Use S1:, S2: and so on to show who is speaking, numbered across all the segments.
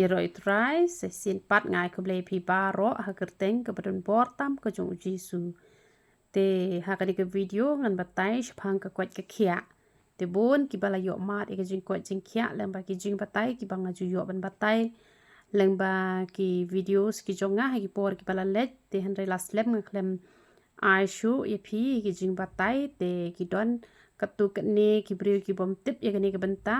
S1: Iro itrai sesin pat ngai ko blei pi baro ha kerteng ke badun portam ke jong jisu. Te ha ka video ngan batai shpang ka kwat ka khiah. Te bon ki bala yo mat e ka jing kwat jing khiah leng ba ki jing batai ki bang aju yo ban batai leng ba ki videos ki jonga ha ki por ki bala let te han re las lem nglem ai shu e pi ki jing batai te ki don katu ne ki brio ki bom tip e ka ne ka benta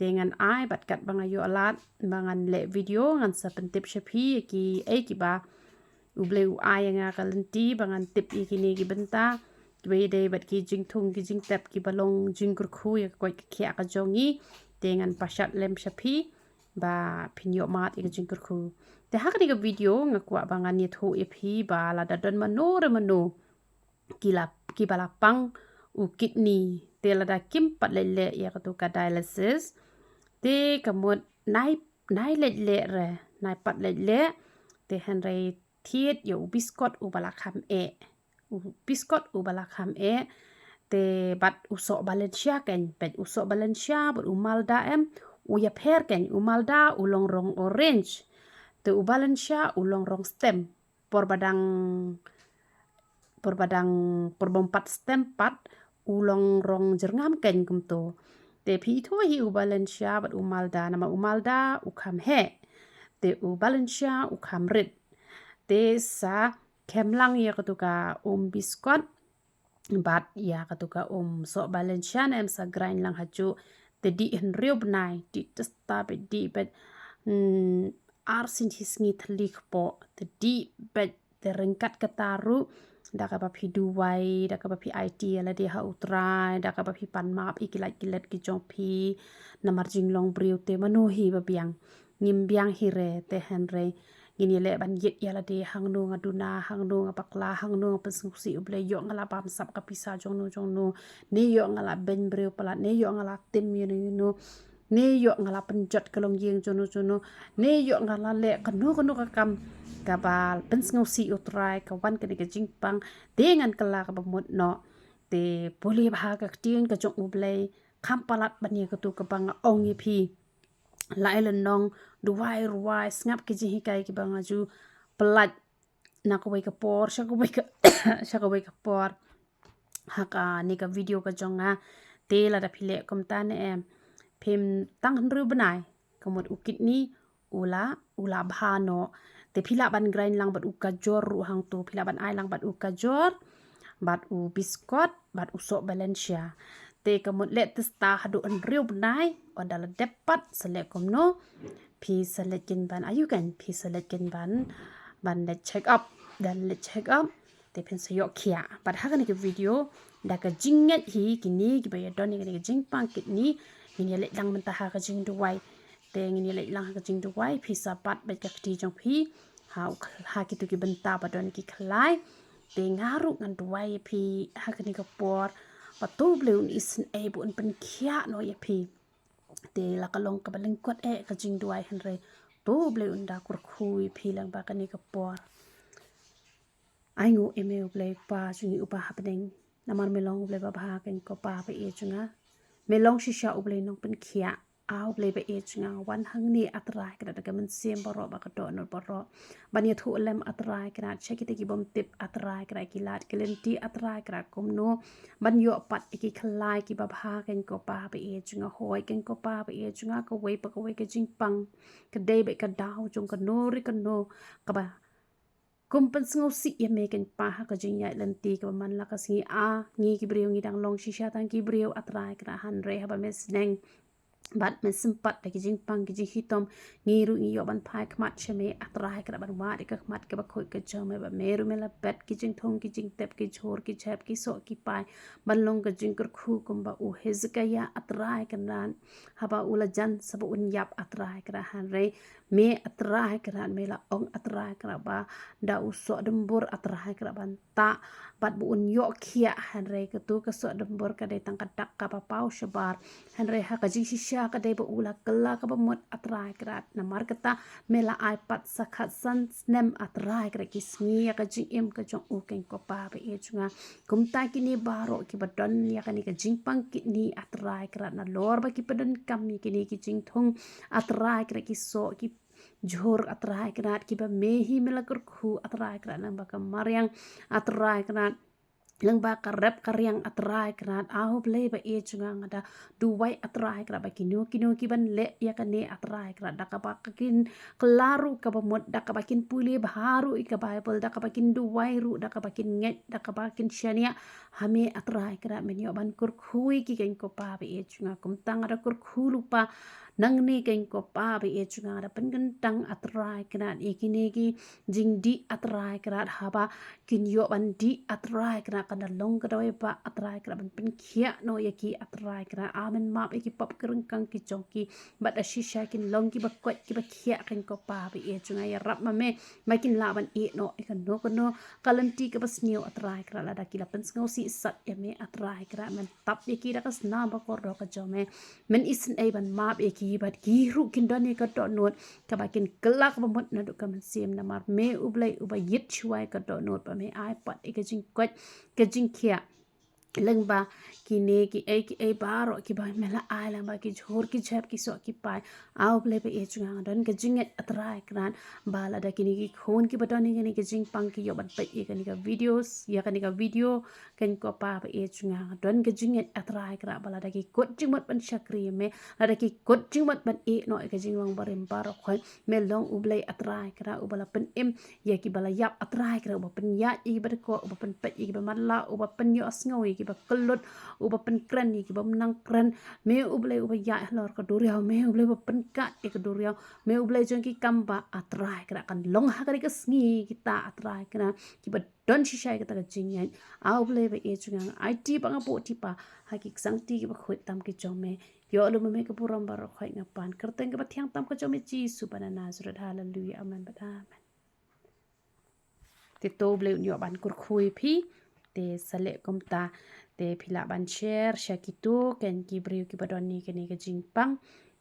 S1: dengan ai bat kat bang ayo alat bangan le video ngan sa pentip shapi ki ki ba uble u ai nga kalenti bangan tip ki ni ki benta we de bat ki jing thung ki jing tap ki balong jing kur khu ya ko ki khia ka jongi dengan pasat lem shapi ba pinyo mat ki jing kur khu te hak ni ka video nga kwa bangan ni thu pi ba la da don mano re mano ki bala pang u kidney te la da kim pat le le ya ka tu ka dialysis te kamut nai le re nai pat le te han re thiet yo biskot u bala kham biskot u bala kham te bat uso Valencia ken pet uso Valencia but u Malda u ya pher ken u Malda u long rong orange te u Valencia u long rong stem por badang por bompat stem pat u long rong jerngam ken kumto te pi thu hi u Valencia bat u Malda nama u Malda u kham he te u Valencia u kham rit te sa kemlang ya katuka biskot bat ya katuka so Valencia na sa grind lang haju te di hen riub nai di testa be di bet arsin hisngi thlik po te di bet te rengkat kataru da ka papi duwai da ka papi IT ala di ha utrai da ka papi pan map ikilat kilat ki jong pi namar jinglong briu te manuhi babiang ngim biang hire te henre ngini le ban yet yala de hangnu ngaduna hangnu ngapakla hangnu ngapasusi uble yo ngala pam sap ka pisa jongnu ne yo ngala ben breu pala ne yo ngala tim yunu ne yo ngala penjot kalong yeng jono ne yo ngala le kanu ka kam kabal pensngausi utrai ka wan ka de jingpang dengan kala ka bamut no te poli bha ka tien ka jong uble khampalat bani ka tu ka bang ong pi lai len nong ruai ngap ki ji kai ki bang aju pelat na ko ka por sha ko ka por haka ni ka video ka jonga te la da phile kom ta ne phim tang ru banai kamot ukit ni ula bhano te phila ban grind lang bat uka jor ru hang tu phila ban ai lang bat uka jor bat u biskot bat uso Valencia te kamut let testa hadu an riu banai odala depat selek kumno pi selek kin ban ayu kan pi selek kin ban let check up dan let check up te pen sayo khiah bat hakan ke video da ka jinget hi kini ki ba don ni ka jingpang kitni ni let lang mentah ka jing duwai te ni let lang ka jing duwai pi sapat bet ka ti jong pi ha ki tu ki benta ba don ki khlai te ngaru ngan duwai pi hakan ka por patu bleun isen bu un pen khiah no ya pi te la kalong ka balengkot ka jing duai henre tu bleun da kur khui pi lang ba ka ni ka por ai ngu email ble pa jungi upa happening namar melong ble ba bha ken ko pa ba e chunga melong shisha uble nong pen khiah au ble ba e chunga wan hang ni atrai ka da man sem baro ba ka do no baro bani thu lem atrai ka check it ki bom tip atrai ka ki lat kelenti atrai ka kumno ban yo pat ki khlai ki ba bha ken ko pa ba e chunga hoi ken ko pa ba e chunga ko wei pa ko wei ka jingpang ka dei be ka dau chung ka no ri ka no ka ba kumpens ngosi ya meken pa ka jinya lenti ka man la ka si ngi ki brio ngi dang long shisha tang ki brio atrai ka han re ha ba mes neng bat men sempat lagi jingpang ki hitom ngiru ngi yo ban pai khmat cheme atrai ka ban wa de ka khmat ka ba khoi ka chome ba meru mela bet ki jing thong ki jing tep ki chhor ki chep ki so ki pai ban long ka jing kur khu kum ba u hezka ya atrai ka ran haba ula jan sabu un yap atrai ka han re me atrai ka ran mela ong atrai ka ba da u so dembur atrai ka ban ta bat bu un yo khiah han re ka tu ka so dembur ka de tang ka dak ka pa pau shabar han re ha ka jing Valencia ka dei ba ula kela ka ba mot atrai krat na mar kata mela iPad sakat san snem atrai krat kismi ya ka jim ka jong u ken ko pa ba e chunga kumta kini baro ki badon ya ka ni ka jingpang kini atrai krat na lor ba ki padon kam ni kini ki jing thong atrai krat ki so ki jor atrai krat ki ba mehi melakur khu atrai krat nang ba ka mariang atrai krat lang ba karep karyang atrai krat ahu play ba e chunga ngada duwai atrai krat ba kinu ki ban le ya kane atrai krat da ka ba kin klaru ka ba mod da ka ba kin puli baharu ika bible da ka ba kin duwai ru da ka ba kin nget da ka ba kin shania hame atrai krat men yo ban kur khui ki ken ko pa ba e chunga kum tang ada kur khu lupa nang ni ken ko pa ba e chunga ada pen tang atrai krat ikini ki jing di atrai krat haba kin yo ban di atrai krat kana long kadoi ba atrai kra ban pen khiah no yaki atrai kra amen map yaki pop kereng kang ki chongki bat a shisha kin long ki ba kwat ki ba khiah kan ko pa bi e chunga ya rap ma me makin la ban e no e kan no kono kalanti ka bas new atrai kra la da ki la pen ngau si sat ya me atrai kra men tap yaki da kas na ba ko ro ka jome men isen e ban map yaki bat ki ru kin don ni ka to not ka ba kin kelak ba mot na do ka men sim na mar me ublai uba yit chuai ka to not ba me iPad e ka jing kwat ka jing khiah leng ba kine ki e baro ki ba mela ai lang ba ki jhor ki jhap ki so ki pai au ple pe e chunga don ka jing et atrai kran ba la da kini ki khon ki baton ni ki jing pang ki yo ban pe e kani ka videos ya kani ka video kan ko pa pe e chunga don ka jing et atrai kra ba la da ki kot jing mat ban shakri me la da ki kot jing mat ban e no ka jing long barim baro khoi me long ublai atrai kra ubala pen em ya ki bala yap atrai kra uba pen ya i ba ko uba pen pe i ba man la uba pen yo asngoi ki ba kelut uba pen kren ki ba menang kren me ublai uba ya lor ka duriau me ublai uba pen kat ke duriau me ublai jong ki kamba atrai kra kan long ha ka ka sngi kita atrai kra ki ba don shishai ka ta jingen a ublai ba e chunga IT bang po ti pa ha ki sang ti ki ba khoi tam ki jong me yo lu me ka puram bar khoi ngapan kerteng ka ba thiang tam ka jong me chi su bana nazareth hallelujah amen ba amen te to ble nyo ban kur khui phi te sale kom ta te phila ban share shakitu ken ki briu ki badon ni ken ka jingpang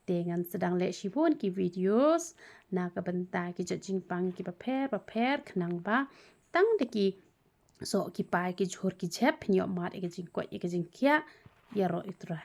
S1: te ngan sedang le shibun ki videos na ka benta ki jingpang ki ba pher khnang ba tang de ki so ki pai ki jhor ki jhep nyo mat e ka jing ko e ka jing khiah ya ro itra